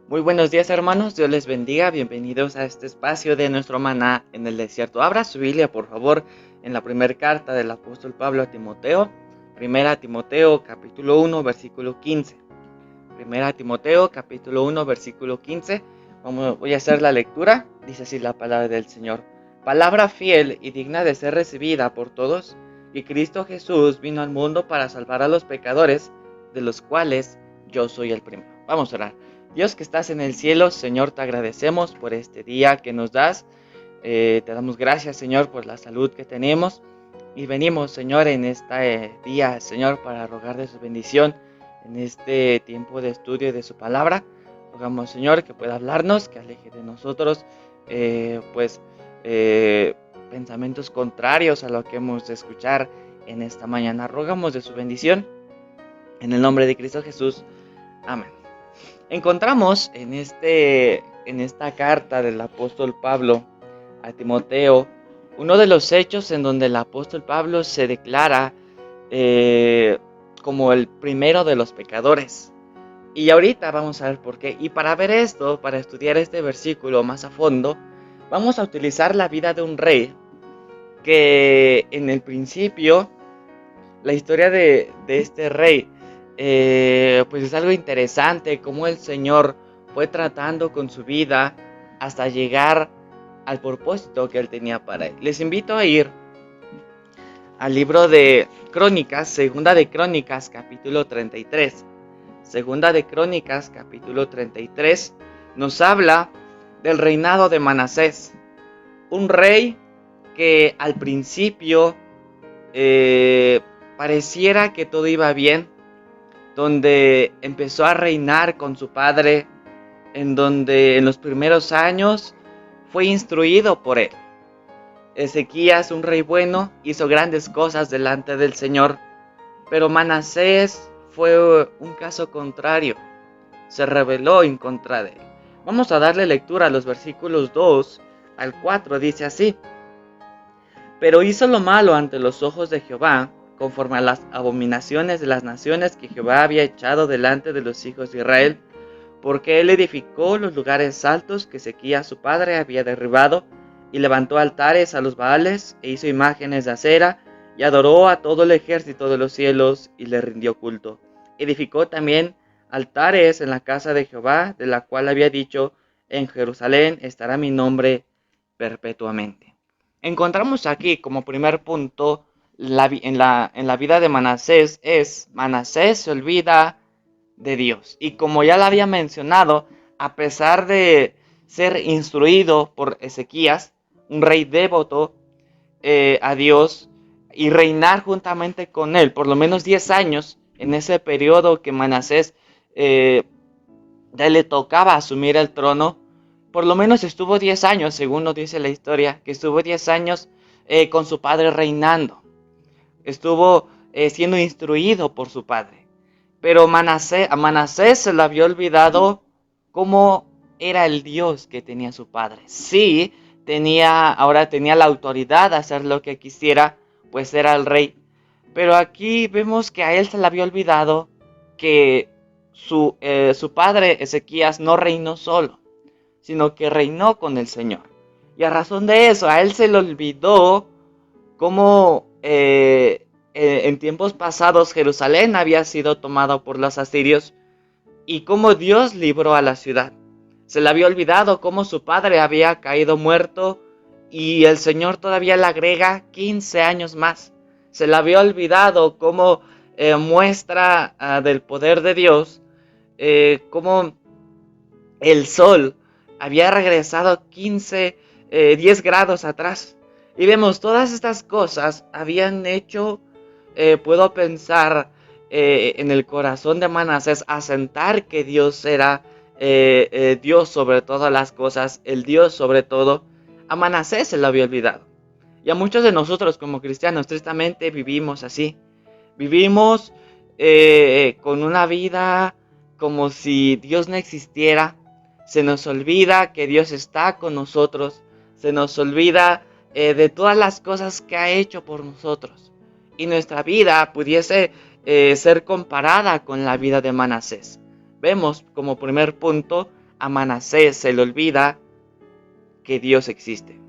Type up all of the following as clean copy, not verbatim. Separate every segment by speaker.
Speaker 1: Muy buenos días, hermanos, Dios les bendiga, bienvenidos a este espacio de nuestro maná en el desierto. Abra su Biblia, por favor, en la primera carta del apóstol Pablo a Timoteo, primera Timoteo capítulo 1, versículo 15. Primera Timoteo capítulo 1, versículo 15. Voy a hacer la lectura, dice así la palabra del Señor. Palabra fiel y digna de ser recibida por todos, que Cristo Jesús vino al mundo para salvar a los pecadores, de los cuales yo soy el primero. Vamos a orar. Dios que estás en el cielo, Señor, te agradecemos por este día que nos das. Te damos gracias, Señor, por la salud que tenemos. Y venimos, Señor, en este día, Señor, para rogar de su bendición en este tiempo de estudio de su palabra. Rogamos, Señor, que pueda hablarnos, que aleje de nosotros, eh, pues, eh, pensamientos contrarios a lo que hemos de escuchar en esta mañana. Rogamos de su bendición. En el nombre de Cristo Jesús. Amén. Encontramos en esta carta del apóstol Pablo a Timoteo uno de los hechos en donde el apóstol Pablo se declara como el primero de los pecadores. Y ahorita vamos a ver por qué. Y para ver esto, para estudiar este versículo más a fondo, vamos a utilizar la vida de un rey que en el principio, la historia de este rey, pues es algo interesante, cómo el Señor fue tratando con su vida hasta llegar al propósito que él tenía para él. Les invito a ir al libro de Crónicas, Segunda de Crónicas, capítulo 33. Segunda de Crónicas, capítulo 33, nos habla del reinado de Manasés, un rey que al principio pareciera que todo iba bien, donde empezó a reinar con su padre, en donde en los primeros años fue instruido por él. Ezequías, un rey bueno, hizo grandes cosas delante del Señor, pero Manasés fue un caso contrario, se rebeló en contra de él. Vamos a darle lectura a los versículos 2 al 4, dice así: Pero hizo lo malo ante los ojos de Jehová, conforme a las abominaciones de las naciones que Jehová había echado delante de los hijos de Israel, porque él edificó los lugares altos que Ezequías su padre había derribado, y levantó altares a los Baales, e hizo imágenes de acera, y adoró a todo el ejército de los cielos, y le rindió culto. Edificó también altares en la casa de Jehová, de la cual había dicho: en Jerusalén estará mi nombre perpetuamente. Encontramos aquí como primer punto en la vida de Manasés Manasés se olvida de Dios. Y como ya lo había mencionado, a pesar de ser instruido por Ezequías, un rey devoto a Dios, y reinar juntamente con él por lo menos 10 años, en ese periodo que Manasés ya le tocaba asumir el trono, por lo menos estuvo 10 años, según nos dice la historia, que estuvo 10 años con su padre reinando. Estuvo siendo instruido por su padre. Pero a Manasés se le había olvidado cómo era el Dios que tenía su padre. Sí, ahora tenía la autoridad de hacer lo que quisiera, pues era el rey. Pero aquí vemos que a él se le había olvidado que su padre Ezequías no reinó solo, sino que reinó con el Señor. Y a razón de eso, a él se le olvidó cómo en tiempos pasados Jerusalén había sido tomada por los asirios y cómo Dios libró a la ciudad. Se le había olvidado cómo su padre había caído muerto y el Señor todavía le agrega 15 años más. Se le había olvidado cómo muestra del poder de Dios, cómo el sol había regresado 10 grados atrás. Y vemos, todas estas cosas habían hecho, puedo pensar, en el corazón de Manasés, asentar que Dios era Dios sobre todas las cosas, el Dios sobre todo. A Manasés se lo había olvidado. Y a muchos de nosotros como cristianos, tristemente, vivimos así. Vivimos con una vida como si Dios no existiera. Se nos olvida que Dios está con nosotros. Se nos olvida de todas las cosas que ha hecho por nosotros. Y nuestra vida pudiese ser comparada con la vida de Manasés. Vemos como primer punto a Manasés se le olvida que Dios existe.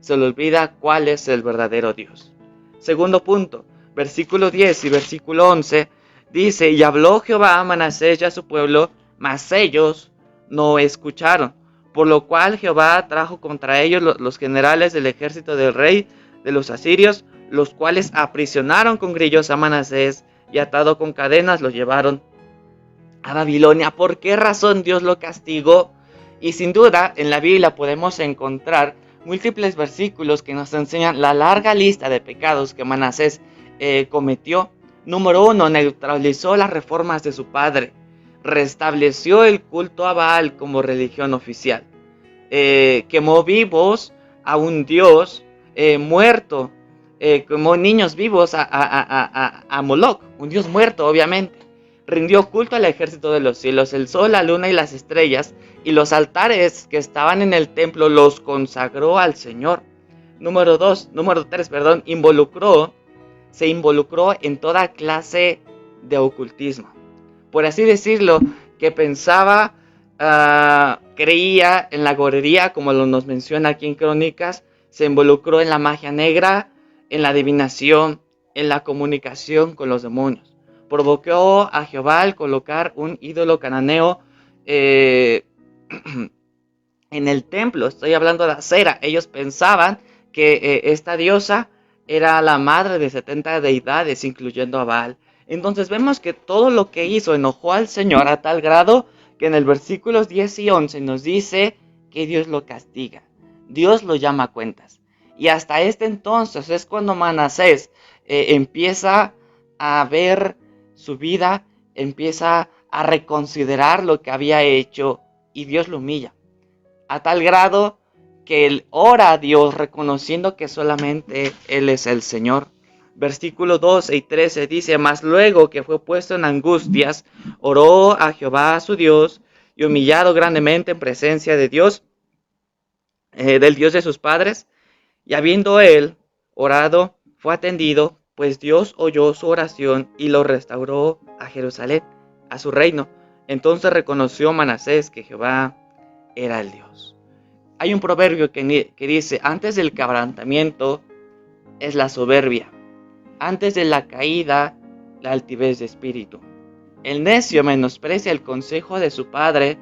Speaker 1: Se le olvida cuál es el verdadero Dios. Segundo punto, versículo 10 y versículo 11, dice, y habló Jehová a Manasés y a su pueblo, mas ellos no escucharon. Por lo cual Jehová trajo contra ellos los generales del ejército del rey de los asirios, los cuales aprisionaron con grillos a Manasés y atado con cadenas lo llevaron a Babilonia. ¿Por qué razón Dios lo castigó? Y sin duda en la Biblia podemos encontrar múltiples versículos que nos enseñan la larga lista de pecados que Manasés cometió. Número 1, neutralizó las reformas de su padre, restableció el culto a Baal como religión oficial, quemó vivos a un dios muerto, quemó niños vivos a Moloch, un dios muerto obviamente. Rindió culto al ejército de los cielos, el sol, la luna y las estrellas, y los altares que estaban en el templo los consagró al Señor. Número 3, se involucró en toda clase de ocultismo. Por así decirlo, que pensaba, creía en la gorería, como nos menciona aquí en Crónicas, se involucró en la magia negra, en la adivinación, en la comunicación con los demonios. Provocó a Jehová al colocar un ídolo cananeo en el templo. Estoy hablando de Acera. Ellos pensaban que esta diosa era la madre de 70 deidades, incluyendo a Baal. Entonces vemos que todo lo que hizo enojó al Señor a tal grado que en el versículos 10 y 11 nos dice que Dios lo castiga. Dios lo llama a cuentas. Y hasta este entonces es cuando Manasés empieza a ver su vida, empieza a reconsiderar lo que había hecho y Dios lo humilla. A tal grado que él ora a Dios reconociendo que solamente Él es el Señor. Versículo 12 y 13 dice, mas luego que fue puesto en angustias, oró a Jehová su Dios y humillado grandemente en presencia de Dios, del Dios de sus padres, y habiendo él orado, fue atendido, pues Dios oyó su oración y lo restauró a Jerusalén, a su reino. Entonces reconoció Manasés que Jehová era el Dios. Hay un proverbio que dice, antes del quebrantamiento es la soberbia, antes de la caída la altivez de espíritu. El necio menosprecia el consejo de su padre,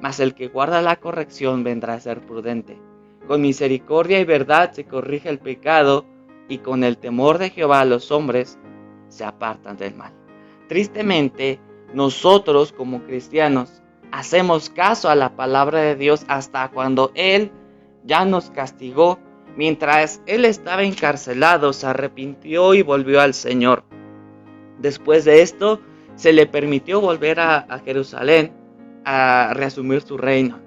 Speaker 1: mas el que guarda la corrección vendrá a ser prudente. Con misericordia y verdad se corrige el pecado, y con el temor de Jehová los hombres se apartan del mal. Tristemente, nosotros como cristianos hacemos caso a la palabra de Dios hasta cuando Él ya nos castigó. Mientras Él estaba encarcelado, se arrepintió y volvió al Señor. Después de esto, se le permitió volver a Jerusalén a reasumir su reino.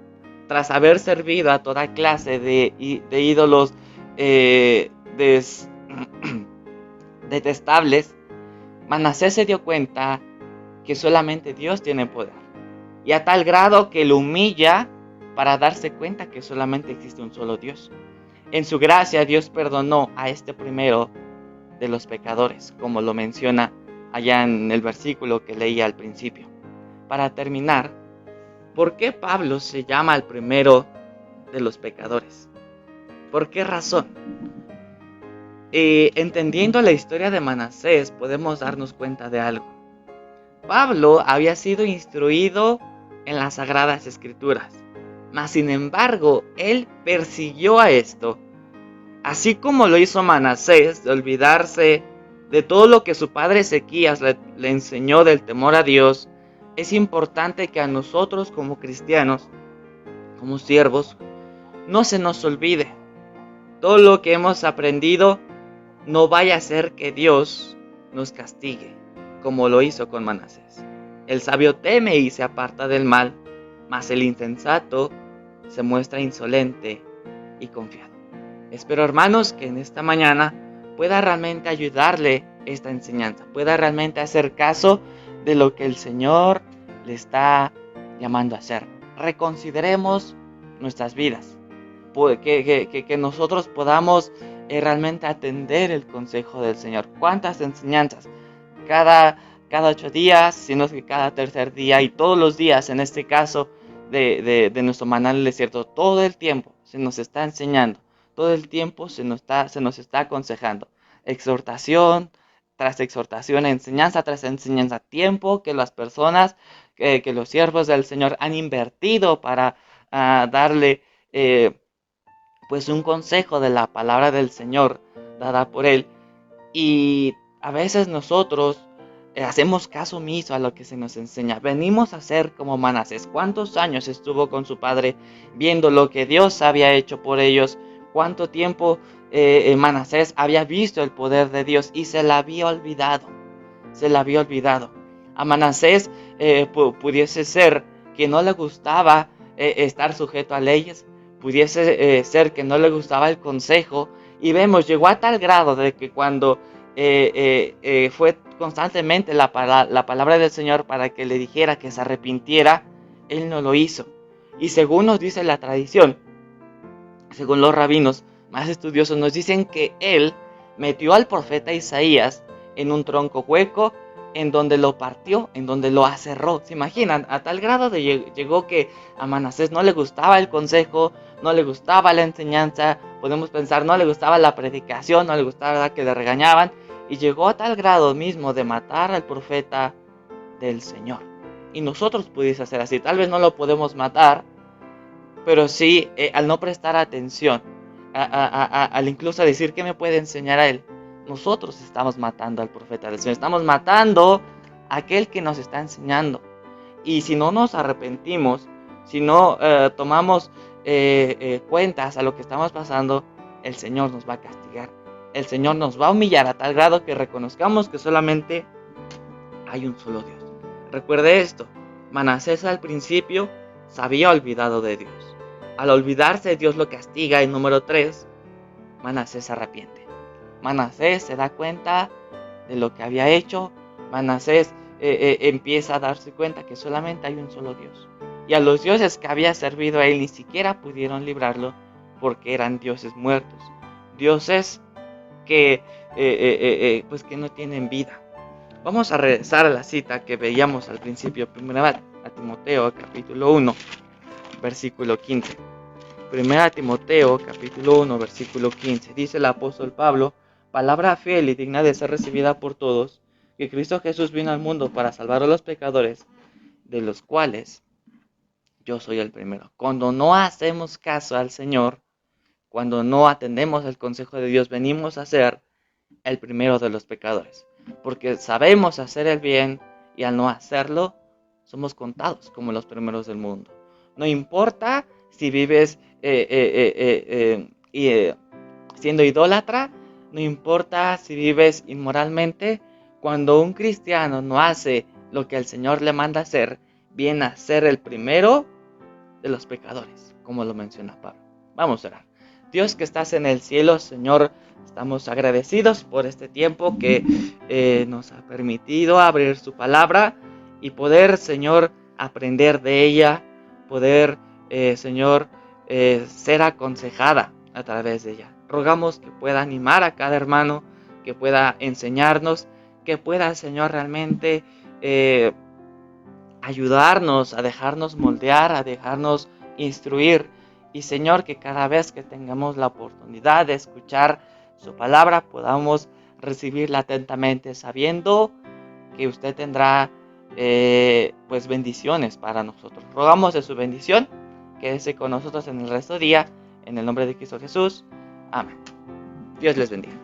Speaker 1: Tras haber servido a toda clase de ídolos detestables, Manasés se dio cuenta que solamente Dios tiene poder. Y a tal grado que lo humilla para darse cuenta que solamente existe un solo Dios. En su gracia, Dios perdonó a este primero de los pecadores, como lo menciona allá en el versículo que leía al principio. Para terminar, ¿por qué Pablo se llama el primero de los pecadores? ¿Por qué razón? Entendiendo la historia de Manasés, podemos darnos cuenta de algo. Pablo había sido instruido en las Sagradas Escrituras, mas sin embargo, él persiguió a esto. Así como lo hizo Manasés, de olvidarse de todo lo que su padre Ezequías le enseñó del temor a Dios, es importante que a nosotros como cristianos, como siervos, no se nos olvide. Todo lo que hemos aprendido no vaya a ser que Dios nos castigue, como lo hizo con Manasés. El sabio teme y se aparta del mal, mas el insensato se muestra insolente y confiado. Espero, hermanos, que en esta mañana pueda realmente ayudarle esta enseñanza, pueda realmente hacer caso de lo que el Señor le está llamando a hacer. Reconsideremos nuestras vidas, que nosotros podamos realmente atender el consejo del Señor. ¿Cuántas enseñanzas? Cada 8 días, sino que cada tercer día y todos los días, en este caso, de nuestro maná en el desierto. Todo el tiempo se nos está enseñando, todo el tiempo se nos está aconsejando. Exhortación tras exhortación, enseñanza tras enseñanza, tiempo que las personas, que los siervos del Señor han invertido para darle pues un consejo de la palabra del Señor dada por Él. Y a veces nosotros hacemos caso omiso a lo que se nos enseña. Venimos a ser como Manasés. ¿Cuántos años estuvo con su padre viendo lo que Dios había hecho por ellos? ¿Cuánto tiempo Manasés había visto el poder de Dios y se la había olvidado? Se la había olvidado. A Manasés pudiese ser que no le gustaba estar sujeto a leyes. Pudiese ser que no le gustaba el consejo. Y vemos, llegó a tal grado de que cuando fue constantemente la palabra del Señor para que le dijera que se arrepintiera, él no lo hizo. Y según nos dice la tradición, según los rabinos más estudiosos, nos dicen que él metió al profeta Isaías en un tronco hueco, en donde lo partió, en donde lo aserró. ¿Se imaginan? A tal grado llegó que a Manasés no le gustaba el consejo, no le gustaba la enseñanza, podemos pensar, no le gustaba la predicación, no le gustaba que le regañaban, y llegó a tal grado mismo de matar al profeta del Señor. Y nosotros pudiese hacer así, tal vez no lo podemos matar, pero sí, al no prestar atención, al incluso decir que me puede enseñar a él, nosotros estamos matando al profeta del Señor, estamos matando a aquel que nos está enseñando. Y si no nos arrepentimos, si no tomamos cuentas a lo que estamos pasando, el Señor nos va a castigar. El Señor nos va a humillar a tal grado que reconozcamos que solamente hay un solo Dios. Recuerde esto, Manasés al principio se había olvidado de Dios. Al olvidarse, Dios lo castiga. Y número 3, Manasés se arrepiente. Manasés se da cuenta de lo que había hecho. Manasés empieza a darse cuenta que solamente hay un solo Dios. Y a los dioses que había servido a él ni siquiera pudieron librarlo porque eran dioses muertos. Dioses que, pues que no tienen vida. Vamos a regresar a la cita que veíamos al principio, primero a Timoteo capítulo 1, versículo 15. Primera Timoteo capítulo 1, versículo 15. Dice el apóstol Pablo, palabra fiel y digna de ser recibida por todos, que Cristo Jesús vino al mundo para salvar a los pecadores, de los cuales yo soy el primero. Cuando no hacemos caso al Señor, cuando no atendemos el consejo de Dios, venimos a ser el primero de los pecadores. Porque sabemos hacer el bien y al no hacerlo, somos contados como los primeros del mundo. No importa si vives siendo idólatra, no importa si vives inmoralmente, cuando un cristiano no hace lo que el Señor le manda hacer, viene a ser el primero de los pecadores, como lo menciona Pablo. Vamos a orar. Dios que estás en el cielo, Señor, estamos agradecidos por este tiempo que nos ha permitido abrir su palabra y poder, Señor, aprender de ella, poder, Señor, ser aconsejada a través de ella. Rogamos que pueda animar a cada hermano, que pueda enseñarnos, que pueda, Señor, realmente ayudarnos, a dejarnos moldear, a dejarnos instruir. Y Señor, que cada vez que tengamos la oportunidad de escuchar su palabra, podamos recibirla atentamente, sabiendo que usted tendrá pues bendiciones para nosotros. Rogamos de su bendición, quédese con nosotros en el resto del día, en el nombre de Cristo Jesús. Amén. Dios les bendiga.